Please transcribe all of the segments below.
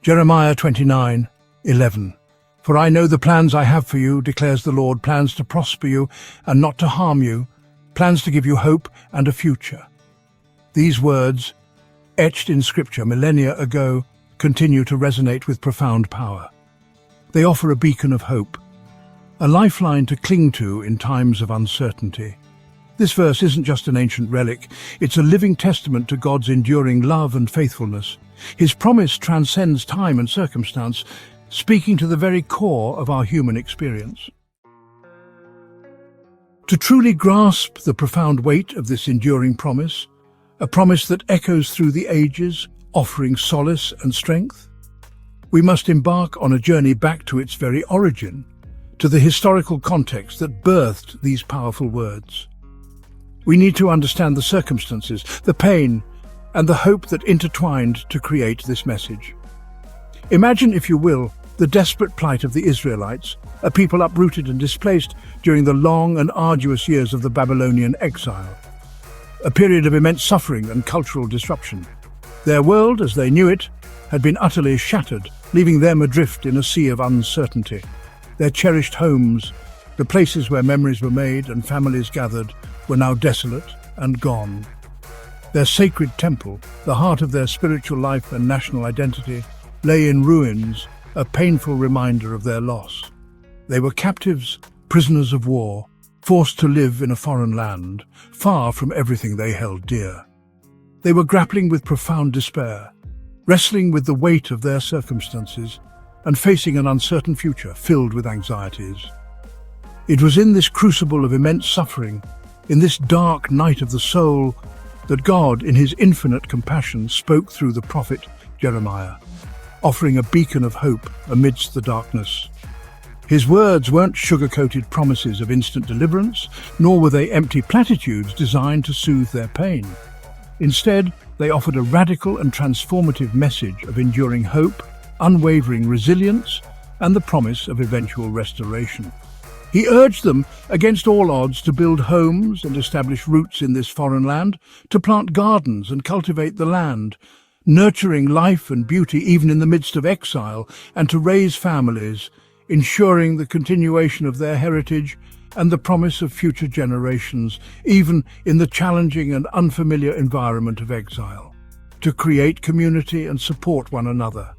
Jeremiah 29:11. For I know the plans I have for you, declares the Lord, plans to prosper you and not to harm you, plans to give you hope and a future. These words, etched in Scripture millennia ago, continue to resonate with profound power. They offer a beacon of hope, a lifeline to cling to in times of uncertainty. This verse isn't just an ancient relic, it's a living testament to God's enduring love and faithfulness. His promise transcends time and circumstance, speaking to the very core of our human experience. To truly grasp the profound weight of this enduring promise, a promise that echoes through the ages, offering solace and strength, we must embark on a journey back to its very origin, to the historical context that birthed these powerful words. We need to understand the circumstances, the pain, and the hope that intertwined to create this message. Imagine, if you will, the desperate plight of the Israelites, a people uprooted and displaced during the long and arduous years of the Babylonian exile, a period of immense suffering and cultural disruption. Their world, as they knew it, had been utterly shattered, leaving them adrift in a sea of uncertainty. Their cherished homes, the places where memories were made and families gathered, were now desolate and gone. Their sacred temple, the heart of their spiritual life and national identity, lay in ruins, a painful reminder of their loss. They were captives, prisoners of war, forced to live in a foreign land, far from everything they held dear. They were grappling with profound despair, wrestling with the weight of their circumstances, and facing an uncertain future filled with anxieties. It was in this crucible of immense suffering, in this dark night of the soul, that God, in his infinite compassion, spoke through the prophet Jeremiah, offering a beacon of hope amidst the darkness. His words weren't sugar-coated promises of instant deliverance, nor were they empty platitudes designed to soothe their pain. Instead, they offered a radical and transformative message of enduring hope, unwavering resilience, and the promise of eventual restoration. He urged them, against all odds, to build homes and establish roots in this foreign land, to plant gardens and cultivate the land, nurturing life and beauty even in the midst of exile, and to raise families, ensuring the continuation of their heritage and the promise of future generations, even in the challenging and unfamiliar environment of exile, to create community and support one another.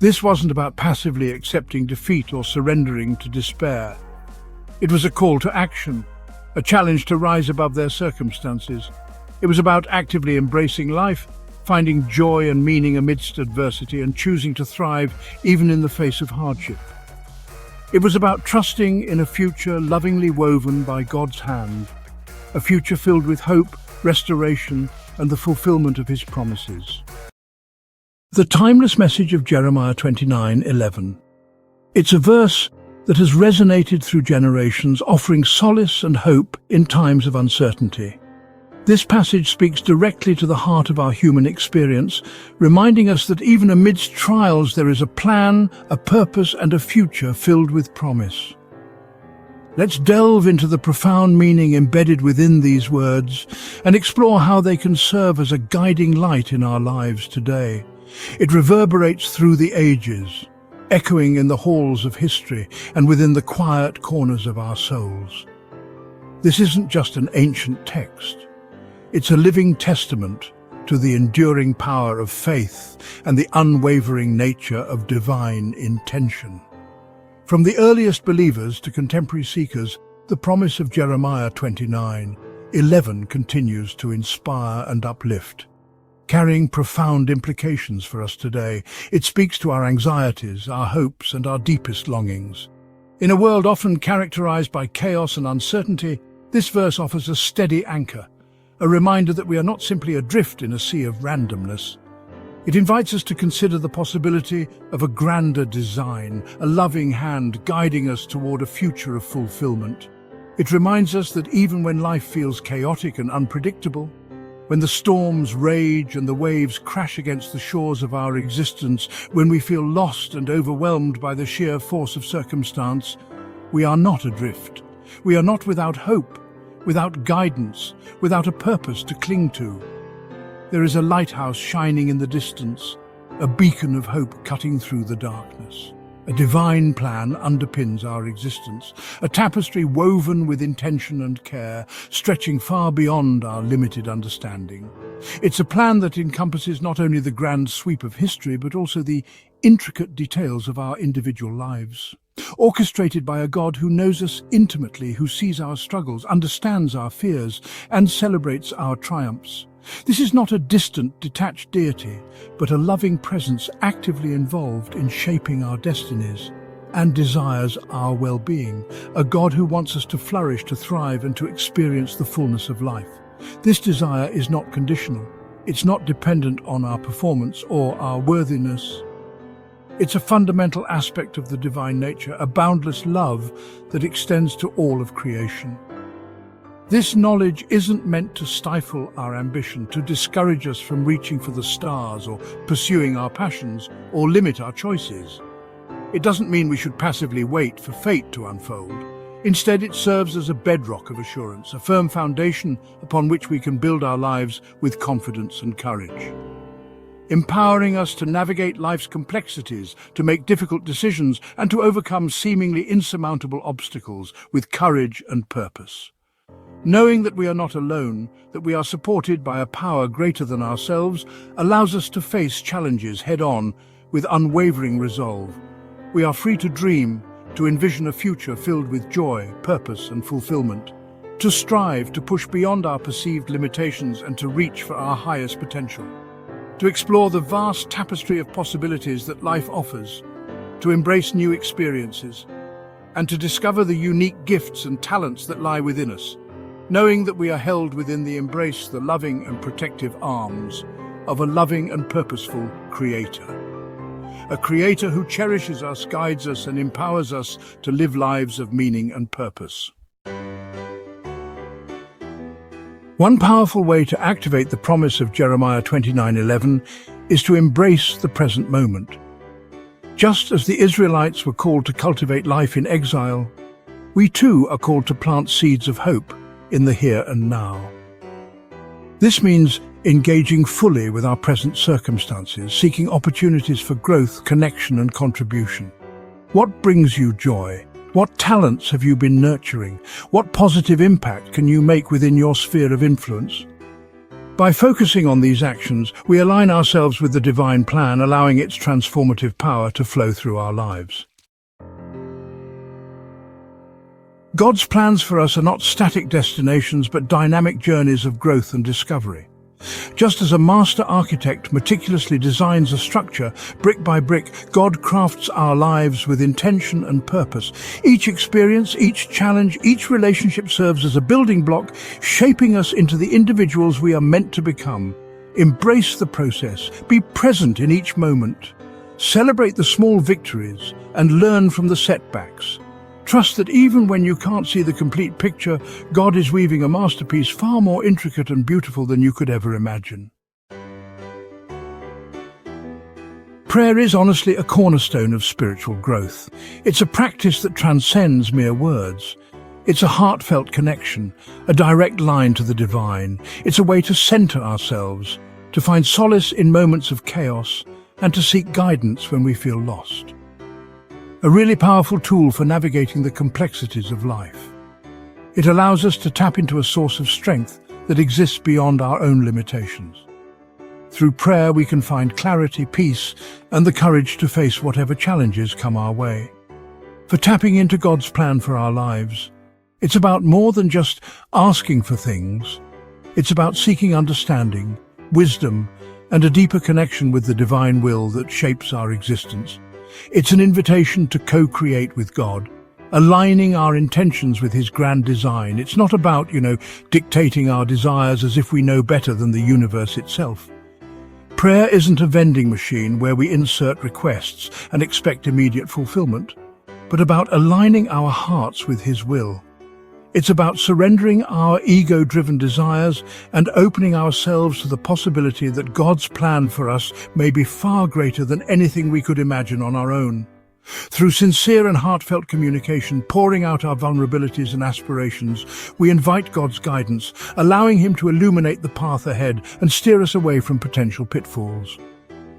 This wasn't about passively accepting defeat or surrendering to despair. It was a call to action, a challenge to rise above their circumstances. It was about actively embracing life, finding joy and meaning amidst adversity, and choosing to thrive even in the face of hardship. It was about trusting in a future lovingly woven by God's hand, a future filled with hope, restoration, and the fulfillment of his promises. The timeless message of Jeremiah 29:11. It's a verse that has resonated through generations, offering solace and hope in times of uncertainty. This passage speaks directly to the heart of our human experience, reminding us that even amidst trials there is a plan, a purpose, and a future filled with promise. Let's delve into the profound meaning embedded within these words and explore how they can serve as a guiding light in our lives today. It reverberates through the ages, echoing in the halls of history and within the quiet corners of our souls. This isn't just an ancient text. It's a living testament to the enduring power of faith and the unwavering nature of divine intention. From the earliest believers to contemporary seekers, the promise of Jeremiah 29:11 continues to inspire and uplift, carrying profound implications for us today. It speaks to our anxieties, our hopes, and our deepest longings. In a world often characterized by chaos and uncertainty, this verse offers a steady anchor, a reminder that we are not simply adrift in a sea of randomness. It invites us to consider the possibility of a grander design, a loving hand guiding us toward a future of fulfillment. It reminds us that even when life feels chaotic and unpredictable, when the storms rage and the waves crash against the shores of our existence, when we feel lost and overwhelmed by the sheer force of circumstance, we are not adrift. We are not without hope, without guidance, without a purpose to cling to. There is a lighthouse shining in the distance, a beacon of hope cutting through the darkness. A divine plan underpins our existence, a tapestry woven with intention and care, stretching far beyond our limited understanding. It's a plan that encompasses not only the grand sweep of history, but also the intricate details of our individual lives. Orchestrated by a God who knows us intimately, who sees our struggles, understands our fears, and celebrates our triumphs. This is not a distant, detached deity, but a loving presence actively involved in shaping our destinies and desires our well-being, a God who wants us to flourish, to thrive, and to experience the fullness of life. This desire is not conditional. It's not dependent on our performance or our worthiness. It's a fundamental aspect of the divine nature, a boundless love that extends to all of creation. This knowledge isn't meant to stifle our ambition, to discourage us from reaching for the stars or pursuing our passions or limit our choices. It doesn't mean we should passively wait for fate to unfold. Instead, it serves as a bedrock of assurance, a firm foundation upon which we can build our lives with confidence and courage, empowering us to navigate life's complexities, to make difficult decisions, and to overcome seemingly insurmountable obstacles with courage and purpose. Knowing that we are not alone, that we are supported by a power greater than ourselves, allows us to face challenges head-on with unwavering resolve. We are free to dream, to envision a future filled with joy, purpose, and fulfillment, to strive, to push beyond our perceived limitations and to reach for our highest potential, to explore the vast tapestry of possibilities that life offers, to embrace new experiences, and to discover the unique gifts and talents that lie within us, knowing that we are held within the embrace, the loving and protective arms of a loving and purposeful Creator. A Creator who cherishes us, guides us, and empowers us to live lives of meaning and purpose. One powerful way to activate the promise of Jeremiah 29:11 is to embrace the present moment. Just as the Israelites were called to cultivate life in exile, we too are called to plant seeds of hope in the here and now. This means engaging fully with our present circumstances, seeking opportunities for growth, connection, and contribution. What brings you joy? What talents have you been nurturing? What positive impact can you make within your sphere of influence? By focusing on these actions, we align ourselves with the divine plan, allowing its transformative power to flow through our lives. God's plans for us are not static destinations, but dynamic journeys of growth and discovery. Just as a master architect meticulously designs a structure, brick by brick, God crafts our lives with intention and purpose. Each experience, each challenge, each relationship serves as a building block, shaping us into the individuals we are meant to become. Embrace the process, be present in each moment. Celebrate the small victories and learn from the setbacks. Trust that even when you can't see the complete picture, God is weaving a masterpiece far more intricate and beautiful than you could ever imagine. Prayer is honestly a cornerstone of spiritual growth. It's a practice that transcends mere words. It's a heartfelt connection, a direct line to the divine. It's a way to center ourselves, to find solace in moments of chaos, and to seek guidance when we feel lost. A really powerful tool for navigating the complexities of life. It allows us to tap into a source of strength that exists beyond our own limitations. Through prayer, we can find clarity, peace, and the courage to face whatever challenges come our way. For tapping into God's plan for our lives, it's about more than just asking for things. It's about seeking understanding, wisdom, and a deeper connection with the divine will that shapes our existence. It's an invitation to co-create with God, aligning our intentions with His grand design. It's not about, dictating our desires as if we know better than the universe itself. Prayer isn't a vending machine where we insert requests and expect immediate fulfillment, but about aligning our hearts with His will. It's about surrendering our ego-driven desires and opening ourselves to the possibility that God's plan for us may be far greater than anything we could imagine on our own. Through sincere and heartfelt communication, pouring out our vulnerabilities and aspirations, we invite God's guidance, allowing Him to illuminate the path ahead and steer us away from potential pitfalls.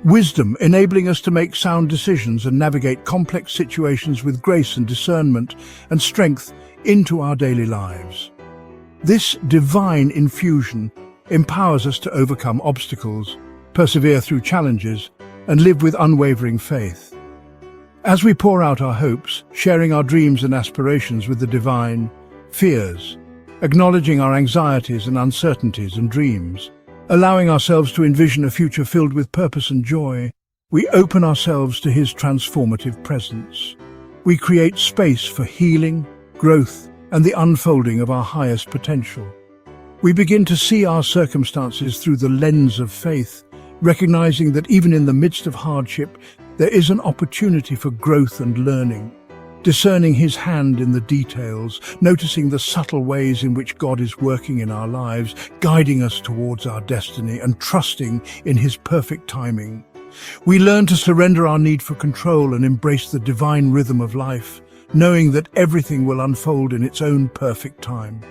Wisdom, enabling us to make sound decisions and navigate complex situations with grace and discernment and strength into our daily lives. This divine infusion empowers us to overcome obstacles, persevere through challenges, and live with unwavering faith. As we pour out our hopes, sharing our dreams and aspirations with the divine, fears, acknowledging our anxieties and uncertainties and dreams, allowing ourselves to envision a future filled with purpose and joy, we open ourselves to His transformative presence. We create space for healing, growth, and the unfolding of our highest potential. We begin to see our circumstances through the lens of faith, recognizing that even in the midst of hardship, there is an opportunity for growth and learning. Discerning His hand in the details, noticing the subtle ways in which God is working in our lives, guiding us towards our destiny and trusting in His perfect timing. We learn to surrender our need for control and embrace the divine rhythm of life, knowing that everything will unfold in its own perfect time.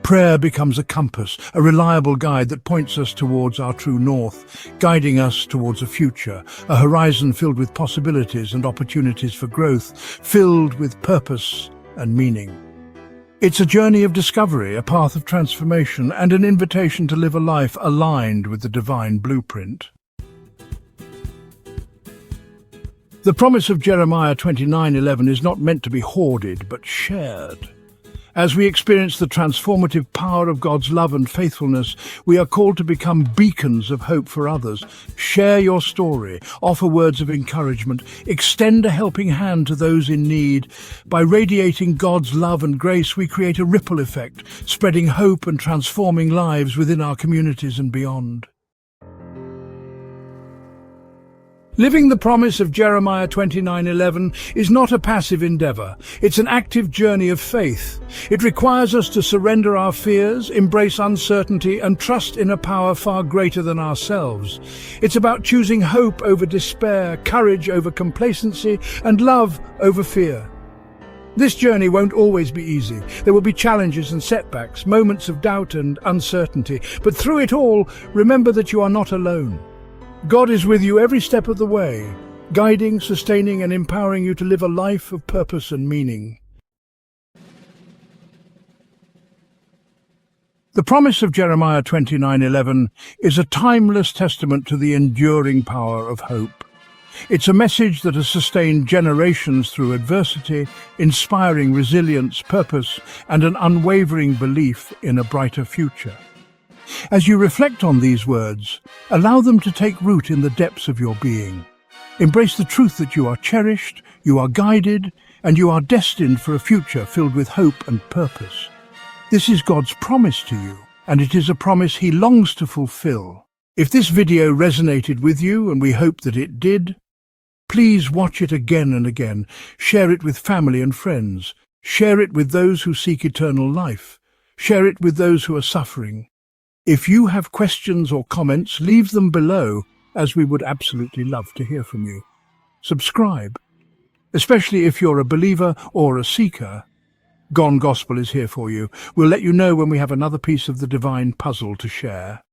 Prayer becomes a compass, a reliable guide that points us towards our true north, guiding us towards a future, a horizon filled with possibilities and opportunities for growth, filled with purpose and meaning. It's a journey of discovery, a path of transformation, and an invitation to live a life aligned with the divine blueprint. The promise of Jeremiah 29:11 is not meant to be hoarded, but shared. As we experience the transformative power of God's love and faithfulness, we are called to become beacons of hope for others. Share your story, offer words of encouragement, extend a helping hand to those in need. By radiating God's love and grace, we create a ripple effect, spreading hope and transforming lives within our communities and beyond. Living the promise of Jeremiah 29:11 is not a passive endeavor. It's an active journey of faith. It requires us to surrender our fears, embrace uncertainty, and trust in a power far greater than ourselves. It's about choosing hope over despair, courage over complacency, and love over fear. This journey won't always be easy. There will be challenges and setbacks, moments of doubt and uncertainty. But through it all, remember that you are not alone. God is with you every step of the way, guiding, sustaining, and empowering you to live a life of purpose and meaning. The promise of Jeremiah 29:11 is a timeless testament to the enduring power of hope. It's a message that has sustained generations through adversity, inspiring resilience, purpose, and an unwavering belief in a brighter future. As you reflect on these words, allow them to take root in the depths of your being. Embrace the truth that you are cherished, you are guided, and you are destined for a future filled with hope and purpose. This is God's promise to you, and it is a promise He longs to fulfill. If this video resonated with you, and we hope that it did, please watch it again and again. Share it with family and friends. Share it with those who seek eternal life. Share it with those who are suffering. If you have questions or comments, leave them below, as we would absolutely love to hear from you. Subscribe, especially if you're a believer or a seeker. Gone Gospel is here for you. We'll let you know when we have another piece of the divine puzzle to share.